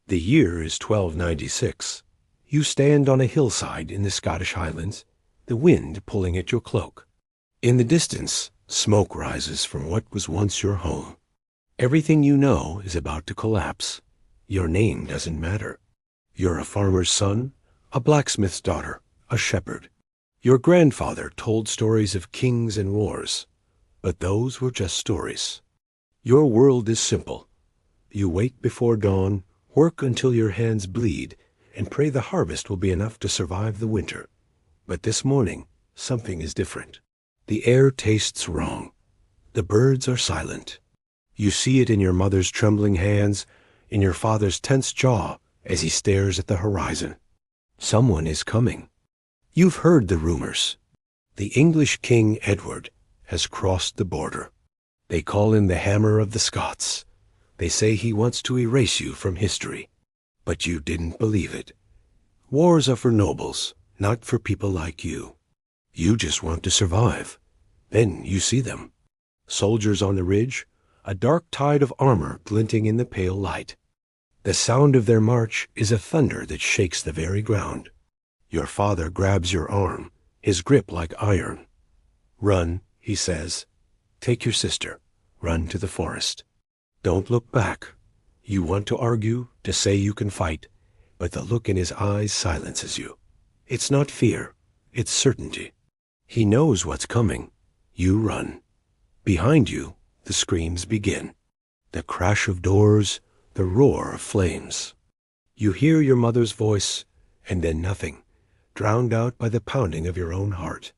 The year is 1296. You stand on a hillside in the Scottish Highlands, the wind pulling at your cloak. In the distance, smoke rises from what was once your home. Everything you know is about to collapse. Your name doesn't matter. You're a farmer's son, a blacksmith's daughter, a shepherd. Your grandfather told stories of kings and wars, but those were just stories. Your world is simple. You wake before dawn, work until your hands bleed, and pray the harvest will be enough to survive the winter. But this morning, something is different. The air tastes wrong. The birds are silent. You see it in your mother's trembling hands, in your father's tense jaw as he stares at the horizon. Someone is coming. You've heard the rumors. The English King Edward has crossed the border. They call him the Hammer of the Scots. They say he wants to erase you from history. But you didn't believe it. Wars are for nobles, not for people like you. You just want to survive. Then you see them. Soldiers on the ridge, a dark tide of armor glinting in the pale light. The sound of their march is a thunder that shakes the very ground. Your father grabs your arm, his grip like iron. Run, he says. Take your sister. Run to the forest. Don't look back. You want to argue, to say you can fight, but the look in his eyes silences you. It's not fear, it's certainty. He knows what's coming. You run. Behind you, the screams begin. The crash of doors, the roar of flames. You hear your mother's voice, and then nothing, drowned out by the pounding of your own heart.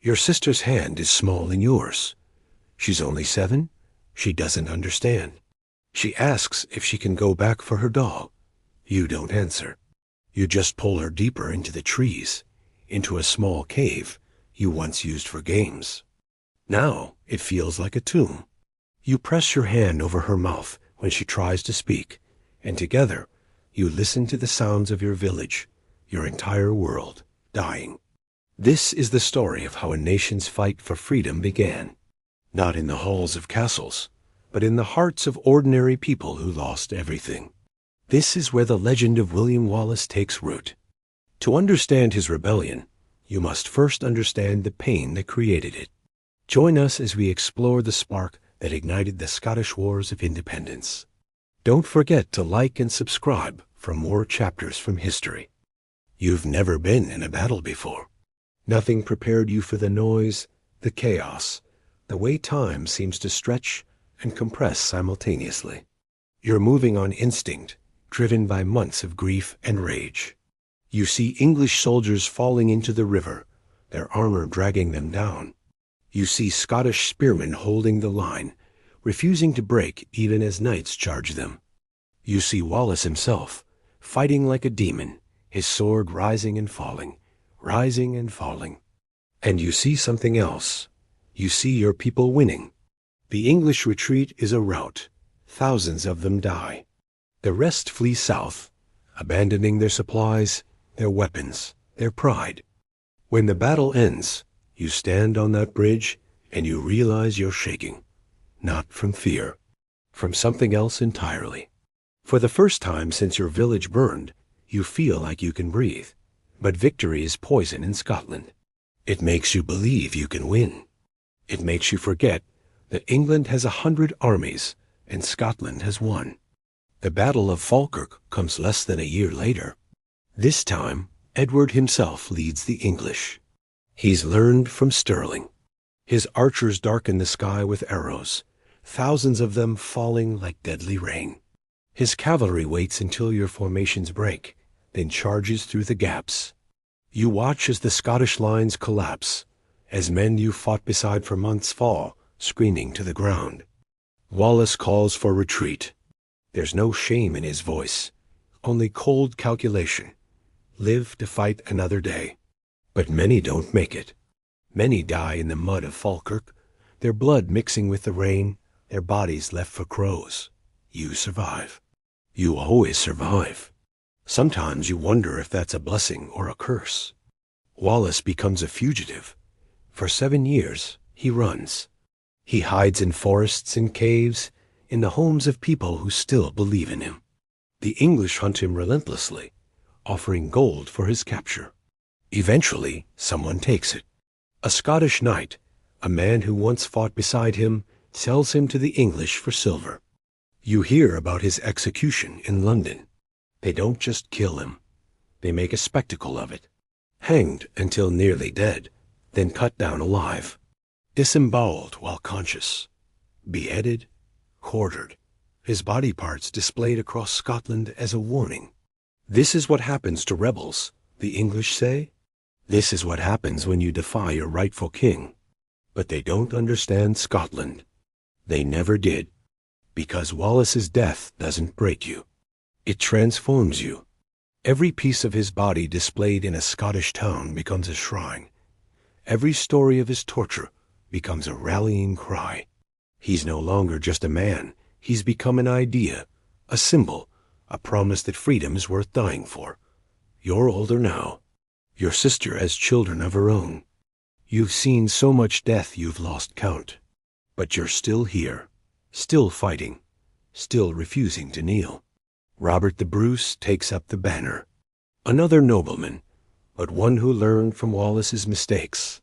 Your sister's hand is small in yours. She's only 7. She doesn't understand. She asks if she can go back for her doll. You don't answer. You just pull her deeper into the trees, into a small cave you once used for games. Now it feels like a tomb. You press your hand over her mouth when she tries to speak, and together you listen to the sounds of your village, your entire world, dying. This is the story of how a nation's fight for freedom began. Not in the halls of castles, but in the hearts of ordinary people who lost everything. This is where the legend of William Wallace takes root. To understand his rebellion, you must first understand the pain that created it. Join us as we explore the spark that ignited the Scottish Wars of Independence. Don't forget to like and subscribe for more chapters from history. You've never been in a battle before. Nothing prepared you for the noise, the chaos, the way time seems to stretch and compress simultaneously. You're moving on instinct, driven by months of grief and rage. You see English soldiers falling into the river, their armor dragging them down. You see Scottish spearmen holding the line, refusing to break even as knights charge them. You see Wallace himself, fighting like a demon, his sword rising and falling, rising and falling. And you see something else. You see your people winning. The English retreat is a rout. Thousands of them die. The rest flee south, abandoning their supplies, their weapons, their pride. When the battle ends, you stand on that bridge and you realize you're shaking. Not from fear, from something else entirely. For the first time since your village burned, you feel like you can breathe. But victory is poison in Scotland. It makes you believe you can win. It makes you forget that England has 100 armies and Scotland has 1. The Battle of Falkirk comes less than a year later. This time, Edward himself leads the English. He's learned from Stirling. His archers darken the sky with arrows, thousands of them falling like deadly rain. His cavalry waits until your formations break, then charges through the gaps. You watch as the Scottish lines collapse, as men you fought beside for months fall, screaming to the ground. Wallace calls for retreat. There's no shame in his voice, only cold calculation. Live to fight another day. But many don't make it. Many die in the mud of Falkirk, their blood mixing with the rain, their bodies left for crows. You survive. You always survive. Sometimes you wonder if that's a blessing or a curse. Wallace becomes a fugitive. For 7 years, he runs. He hides in forests and caves, in the homes of people who still believe in him. The English hunt him relentlessly, offering gold for his capture. Eventually, someone takes it. A Scottish knight, a man who once fought beside him, sells him to the English for silver. You hear about his execution in London. They don't just kill him. They make a spectacle of it. Hanged until nearly dead, then cut down alive. Disemboweled while conscious. Beheaded, quartered. His body parts displayed across Scotland as a warning. This is what happens to rebels, the English say. This is what happens when you defy your rightful king. But they don't understand Scotland. They never did. Because Wallace's death doesn't break you. It transforms you. Every piece of his body displayed in a Scottish town becomes a shrine. Every story of his torture becomes a rallying cry. He's no longer just a man. He's become an idea, a symbol, a promise that freedom is worth dying for. You're older now. Your sister has children of her own. You've seen so much death you've lost count. But you're still here, still fighting, still refusing to kneel. Robert the Bruce takes up the banner. Another nobleman, but one who learned from Wallace's mistakes.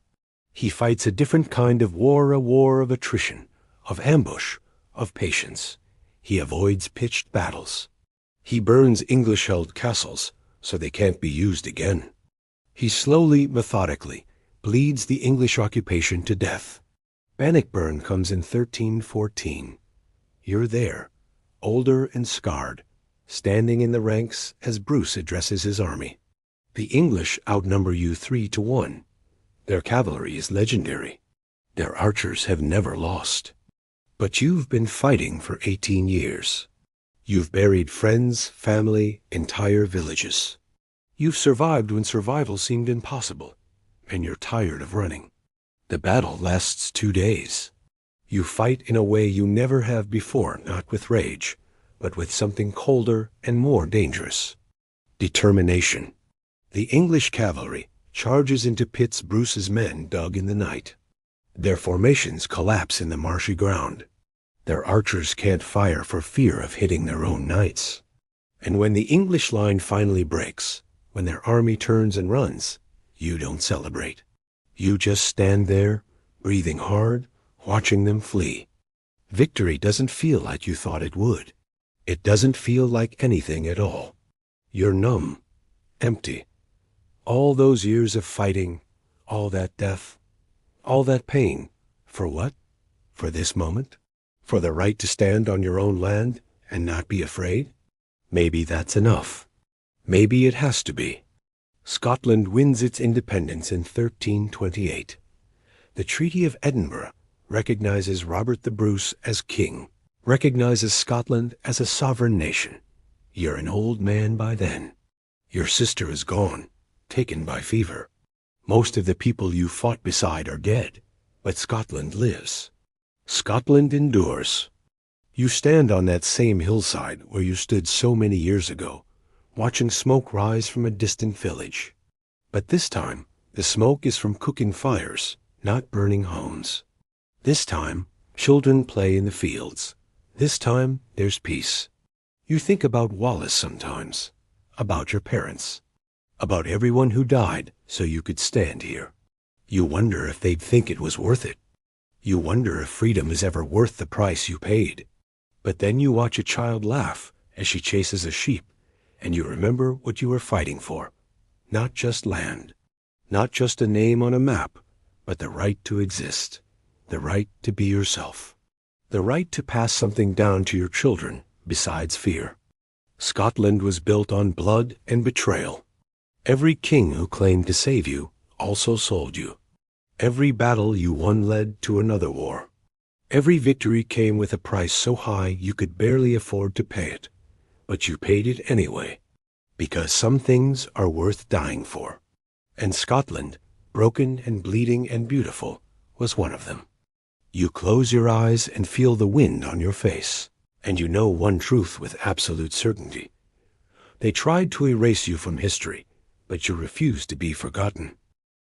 He fights a different kind of war, a war of attrition, of ambush, of patience. He avoids pitched battles. He burns English-held castles so they can't be used again. He slowly, methodically, bleeds the English occupation to death. Bannockburn comes in 1314. You're there, older and scarred, standing in the ranks as Bruce addresses his army. The English outnumber you 3-1. Their cavalry is legendary. Their archers have never lost. But you've been fighting for 18 years. You've buried friends, family, entire villages. You've survived when survival seemed impossible, and you're tired of running. The battle lasts 2 days. You fight in a way you never have before, not with rage, but with something colder and more dangerous. Determination. The English cavalry charges into pits Bruce's men dug in the night. Their formations collapse in the marshy ground. Their archers can't fire for fear of hitting their own knights. And when the English line finally breaks, when their army turns and runs, you don't celebrate. You just stand there, breathing hard, watching them flee. Victory doesn't feel like you thought it would. It doesn't feel like anything at all. You're numb, empty. All those years of fighting, all that death, all that pain, for what? For this moment? For the right to stand on your own land and not be afraid? Maybe that's enough. Maybe it has to be. Scotland wins its independence in 1328. The Treaty of Edinburgh recognizes Robert the Bruce as king, recognizes Scotland as a sovereign nation. You're an old man by then. Your sister is gone, taken by fever. Most of the people you fought beside are dead, but Scotland lives. Scotland endures. You stand on that same hillside where you stood so many years ago, watching smoke rise from a distant village. But this time, the smoke is from cooking fires, not burning homes. This time, children play in the fields. This time, there's peace. You think about Wallace sometimes, about your parents, about everyone who died so you could stand here. You wonder if they'd think it was worth it. You wonder if freedom is ever worth the price you paid. But then you watch a child laugh as she chases a sheep, and you remember what you were fighting for. Not just land, not just a name on a map, but the right to exist, the right to be yourself, the right to pass something down to your children besides fear. Scotland was built on blood and betrayal. Every king who claimed to save you also sold you. Every battle you won led to another war. Every victory came with a price so high you could barely afford to pay it. But you paid it anyway, because some things are worth dying for. And Scotland, broken and bleeding and beautiful, was one of them. You close your eyes and feel the wind on your face, and you know one truth with absolute certainty. They tried to erase you from history, but you refused to be forgotten.